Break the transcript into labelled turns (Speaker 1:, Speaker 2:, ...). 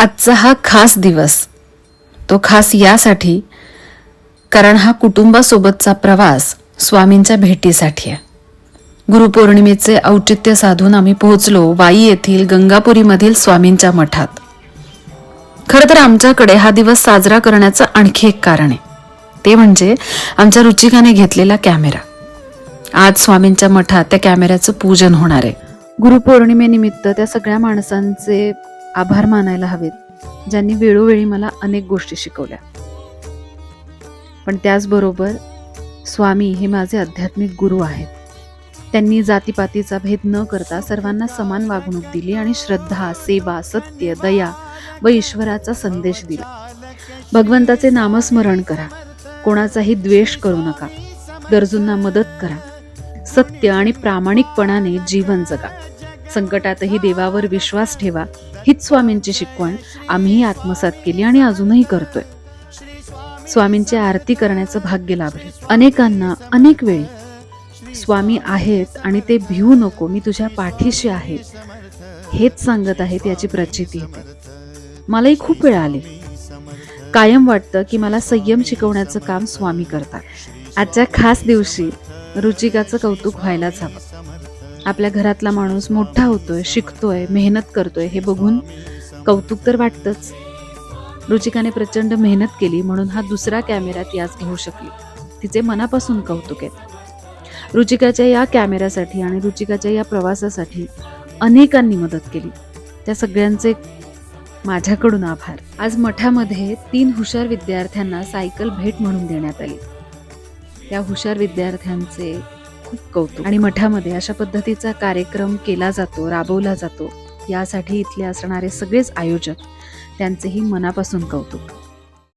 Speaker 1: आजचा हा खास दिवस, तो खास यासाठी कारण हा कुटुंबासोबतचा प्रवास स्वामींच्या भेटीसाठी आहे. गुरुपौर्णिमेचे औचित्य साधून आम्ही पोहोचलो वाई येथील गंगापुरीमधील स्वामींच्या मठात. खरं तर आमच्याकडे हा दिवस साजरा करण्याचं आणखी एक कारण आहे, ते म्हणजे आमच्या रुचिकाने घेतलेला कॅमेरा. आज स्वामींच्या मठात त्या कॅमेऱ्याचं पूजन होणार आहे. गुरुपौर्णिमेनिमित्त त्या सगळ्या माणसांचे आभार मानायला हवेत, ज्यांनी वेळोवेळी मला अनेक गोष्टी शिकवल्या. पण त्याचबरोबर स्वामी हे माझे आध्यात्मिक गुरु आहेत. त्यांनी जातीपातीचा भेद न करता सर्वांना समान वागणूक दिली आणि श्रद्धा, सेवा, सत्य, दया व ईश्वराचा संदेश दिला. भगवंताचे नामस्मरण करा, कोणाचाही द्वेष करू नका, गरजूंना मदत करा, सत्य आणि प्रामाणिकपणाने जीवन जगा, संकटातही देवावर विश्वास ठेवा, हीच स्वामींची शिकवण आम्ही आत्मसात केली आणि अजूनही करतोय. स्वामींची आरती करण्याचं भाग्य लाभले. अनेकांना अनेक वेळी स्वामी आहेत आणि ते भिवू नको, मी तुझ्या पाठीशी आहे हेच सांगत आहेत याची प्रचिती येते. मलाही खूप वेळ आली. कायम वाटतं की मला संयम शिकवण्याचं काम स्वामी करतात. आजच्या खास दिवशी रुचिकाचं कौतुक व्हायलाच हवं. आपल्या घरातला माणूस मोठा होतोय, शिकतोय, मेहनत करतोय हे बघून कौतुक तर वाटतंच. रुचिकाने प्रचंड मेहनत केली म्हणून हा दुसरा कॅमेरा ती आज घेऊ शकली. तिचे मनापासून कौतुक आहे. रुचिकाच्या या कॅमेऱ्यासाठी आणि रुचिकाच्या या प्रवासासाठी अनेकांनी मदत केली. त्या सगळ्यांचे माझ्याकडून आभार. आज मठामध्ये 3 हुशार विद्यार्थ्यांना सायकल भेट म्हणून देण्यात आली. त्या हुशार विद्यार्थ्यांचे खूप कौतुक. आणि मठामध्ये अशा पद्धतीचा कार्यक्रम केला जातो, राबवला जातो, यासाठी इथले असणारे सगळेच आयोजक त्यांचेही मनापासून कौतुक.